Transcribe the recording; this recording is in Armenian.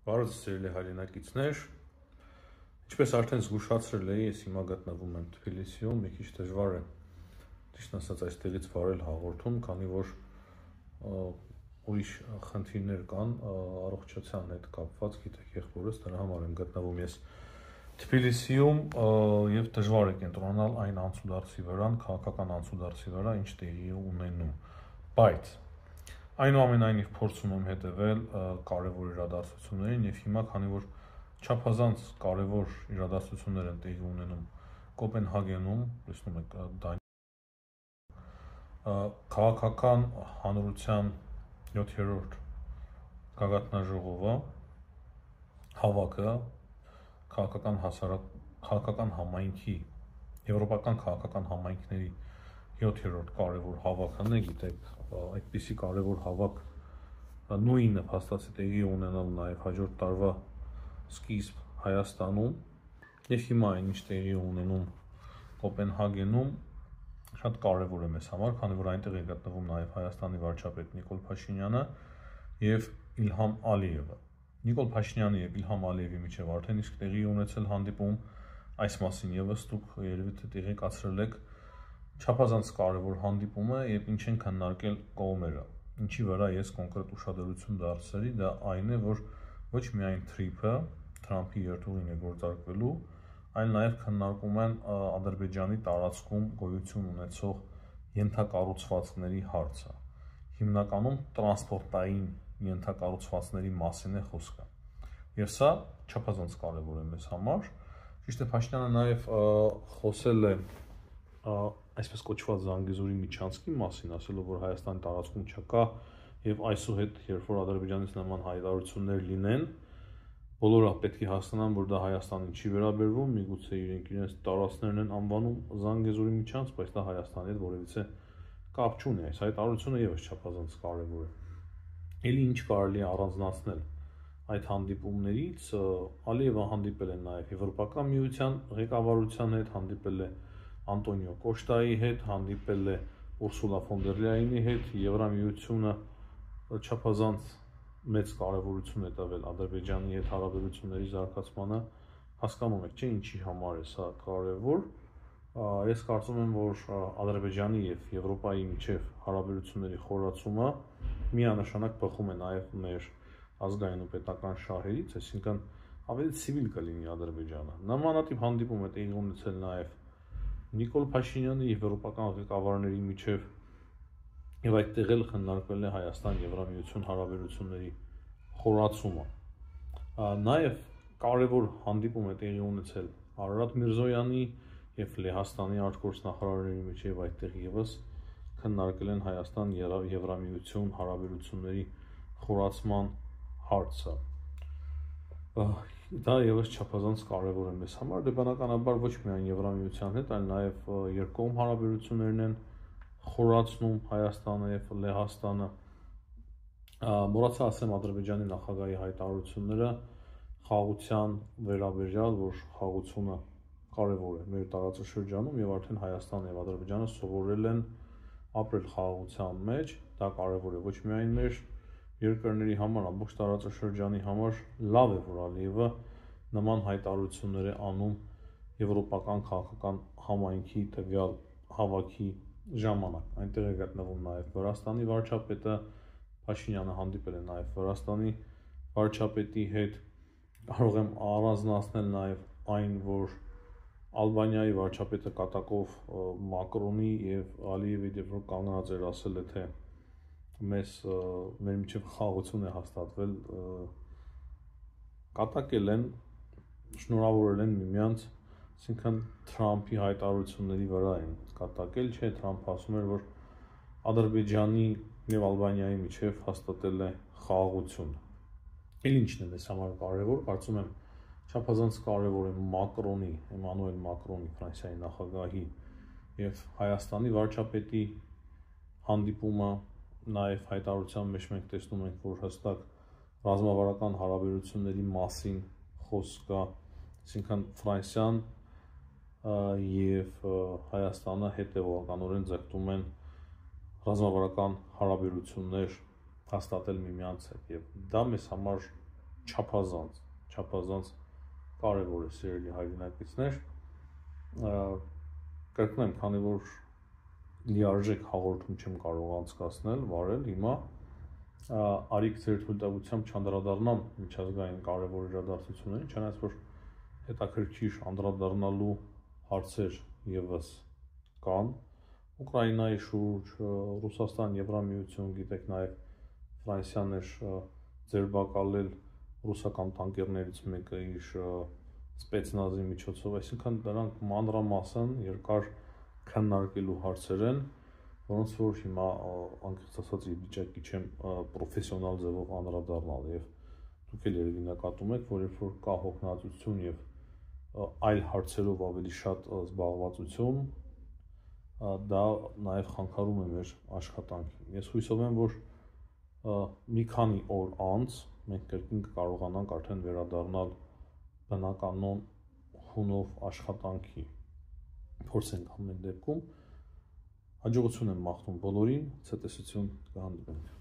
Բարև սիրելի հայրենակիցներ, ինչպես արդեն զգուշացրել էի, ես հիմա գտնվում եմ Թբիլիսիում, մի քիչ դժվար է ճիշտ ասած այստեղից վարել հաղորդում, քանի որ ուրիշ խնդիրներ կան առողջության հետ կապված, գիտեք, եղբորս, դրա համար եմ գտնվում ես Թբիլիսիում եւ դժվար է կենտրոնանալ այն անցուդարձի վրա, քաղաքական անցուդարձի վրա, ինչ տեղի է ունենում, բայց այնուամենայնիվ փորձում եմ հետևել կարևոր իրադարձություններին եւ հիմա քանի որ չափազանց կարևոր իրադարձություններ են տեղի ունենում Կոպենհագենում, տեսնում եք քաղաքական հանրության 7-րդ գագաթնաժողովը հավաքը քաղաքական համայնքի եվրոպական քաղաքական համայնքների 7-րդ կարևոր հավաքն է, գիտեք, այդպիսի կարևոր հավաք նույն նպաստացի տեղի ունենալ նաև հաջորդ տարվա սկիզբ Հայաստանում եւ հիմա այնինչ տեղի ունենում Կոպենհագենում շատ կարևոր է մեզ համար, քանի որ այնտեղ է գտնվում նաև Հայաստանի վարչապետ Նիկոլ Փաշինյանը եւ Իլհամ Ալիևը։ Նիկոլ Փաշինյանի եւ Իլհամ Ալիևի միջեւ արդեն իսկ տեղի ունեցել հանդիպում, այս մասին եւս դուք երևի թե տեղեկացրել եք, չափազանց կարևոր հանդիպում է եւ ինչ են քննարկել կողմերը։ Ինչի վրա ես կոնկրետ ուշադրություն դարձրի, դա այն է, որ ոչ միայն թրիփը Թրամփի երթուղին է գործարկվելու, այլ նաեւ քննարկում են Ադրբեջանի տարածքում գոյություն ունեցող ենթակառուցվածքների հարցը։ Հիմնականում տրանսպորտային ենթակառուցվածքների մասին է խոսքը։ Եվ սա չափազանց կարևոր է մեզ համար։ Ճիշտ է, Փաշինյանը նաեւ խոսել է այսպես կոչված Զանգեզուրի միջանցքի մասին, ասելով, որ Հայաստանի տարածքում չկա եւ այսուհետ, երբ որ Ադրբեջանից նման հայտարարություններ լինեն, բոլորը պետք է հասկանան, որ դա Հայաստանին չի վերաբերվում, միգուցե իրենց տարածքներն են անվանում Զանգեզուրի միջանցք, բայց դա Հայաստանի հետ որևիցե կապ չունի։ Այս հայտարարությունը եւս չափազանց կարևոր է։ Էլի ինչ կարելի է առանձնացնել այդ հանդիպումներից, Ալիևը հանդիպել է նաեւ Եվրոպական միության ղեկավարության հետ, հանդիպել է Անտոնիո Կոշտայի հետ, հանդիպել է Ուրսուլա ֆոն դեր Լայենի հետ, Եվրամիությունը չափազանց մեծ կարևորություն է տվել Ադրբեջանի հետ հարաբերությունների զարգացմանը, հասկանում եք, չէ՞, ինչի համար է սա կարևոր։ Ես կարծում եմ, որ Ադրբեջանի եւ Եվրոպայի միջև հարաբերությունների խորացումը միանշանակ բխում է նաեւ մեր ազգային ու պետական շահերից, այսինքն ավելի ցիվիլ կլինի Ադրբեջանը։ Նմանատիպ հանդիպում է տեղի ունեցել նաեւ Նիկոլ Փաշինյանի եւ եվրոպական ղեկավարների միջև եւ այդտեղ էլ քննարկվել է Հայաստան-Եվրամիություն հարաբերությունների խորացումը։ Նաեւ կարևոր հանդիպում է տեղի ունեցել Արարատ Միրզոյանի եւ Լեհաստանի արտգործնախարարների միջև, այդտեղ եւս քննարկել են Հայաստան-Եվրամիություն հարաբերությունների խորացման հարցը։ Դա եւս չափազանց կարևոր է մեզ համար, դե բնականաբար ոչ միայն Եվրամիության հետ, այլ նաեւ երկկողմ հարաբերություններն են խորացնում Հայաստանը եւ Լեհաստանը։ Մոռացա ասեմ Ադրբեջանի նախագահի հայտարարությունները խաղաղության վերաբերյալ, որ խաղաղությունը կարևոր է մեր տարածաշրջանում եւ արդեն Հայաստանն եւ Ադրբեջանը սովորել են ապրել խաղաղության մեջ, դա կարևոր է ոչ միայն մեր երկրների համար, ամբողջ տարածաշրջանի համար լավ է, որ Ալիևը նման հայտարարություններ է անում եվրոպական քաղաքական համայնքի տվյալ հավաքի ժամանակ։ Այնտեղ է գտնվում նաեւ Վրաստանի վարչապետը, Փաշինյանը հանդիպել է նաեւ Վրաստանի վարչապետի հետ։ Կարող եմ առանձնացնել նաեւ այն, որ Ալբանիայի վարչապետը կատակով Մակրոնի եւ Ալիևի դեպքում կանգնած էր, ասել է, թե մեր միջև խաղաղություն է հաստատվել, կատակել են, շնորհավորել են միմյանց, այսինքն Թրամփի հայտարարությունների վրա են կատակել, չէ, Թրամփը ասում էր, որ Ադրբեջանի եւ Ալբանիայի միջև հաստատել է խաղաղություն։ Էլ ինչն է մեզ համար կարևոր, կարծում եմ չափազանց կարևոր է Մակրոնի, Էմանուել Մակրոնի, Ֆրանսիայի նախագահի եւ Հայաստանի վարչապետի հանդիպումը, նաեւ հայտարարության մեջ մենք տեսնում ենք, որ հստակ ռազմավարական հարաբերությունների մասին խոսք կա, այսինքն Ֆրանսիան եւ Հայաստանը հետեւողականորեն ձգտում են ռազմավարական հարաբերություններ հաստատել միմյանց հետ եւ դա մեզ համար չափազանց կարևոր է սիրելի հայրենակիցներ, կրկնեմ, քանի որ լիարժեք հաղորդում չեմ կարող անցկացնել, վարել հիմա, արիք ձեր թույլտվությամբ չանդրադառնամ միջազգային կարևոր իրադարձություններին, չնայած որ հետաքրքիր անդրադառնալու հարցեր ևս կան Ուկրաինայի շուրջ, Ռուսաստան, Եվրամիություն, գիտեք նաև Ֆրանսիան էր ձերբակալել ռուսական տանկերներից մեկը իր սպեցնազի միջոցով, այսինքն դրանք մանրամասն երկար քննարկելու հարցեր են, որոնց որ հիմա անկեղծ ասած վիճակի չեմ պրոֆեսիոնալ ձևով անդրադառնալ եւ դուք էլ երևի նկատում եք, որ երբ որ կա հոգնածություն եւ այլ հարցերով ավելի շատ զբաղվածություն, դա նաև խանգարում է մեր աշխատանքին։ Ես հույսով եմ, որ մի քանի օր անց մենք կրկին կկարողանանք արդեն վերադառնալ բնականոն հունով աշխատանքի փորձենք ամեն դեպքում։ Հաջողություն եմ մաղթում բոլորին, ցտեսություն կհանդիպենք։